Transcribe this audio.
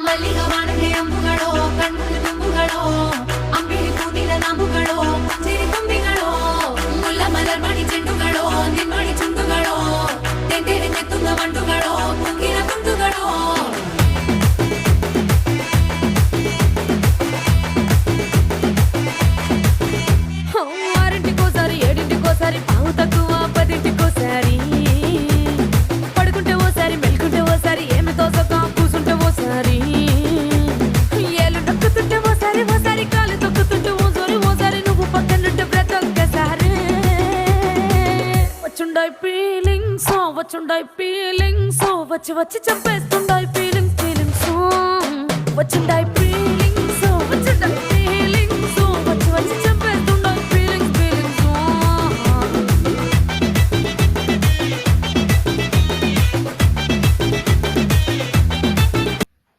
ಮಲ್ಲಿಗ ವಾಣಕ್ಕೆ ಅಂಬುಗಳೋ ಕಣ್ಣಲ್ಲಿ ತುಂಬುಗಳೋ ಅಂಬಿಳಿ ಕೂದಿನ ನಂಬುಗಳೋ ಮುಂಜಿರಿ ತುಂಬಿಗಳೋ ಮುಲ್ಲ ಮಲರ್ಮಣಿ ಚೆಂಡುಗಳೋ ನಿಮ್ಮಣಿ ಚುಂಡುಗಳೋ ತೆಂಡೆರೆ ತೆತ್ತುಂಗ ಮಂಡುಗಳೋ ಕುಂಗಿನ ಕುಂಡುಗಳೋ ఆరింటికోసారి ఏడింటికోసారి పావు తక్కువ పదింటికోసారి పడుకుంటే ఓసారి మెలుకుంటే ఓసారి ఏమి తోసక కూసుంటే ఓసారి ఏలు నొక్కుతుంటే ఓసారి ఓసారి కాలు తొక్కుతుంటే ఓసారి నువ్వు పక్కనుంటే బ్రతొక్కసారి వచ్చుండాయి ఫీలింగ్స్ వచ్చి వచ్చి చంపేస్తుండాయి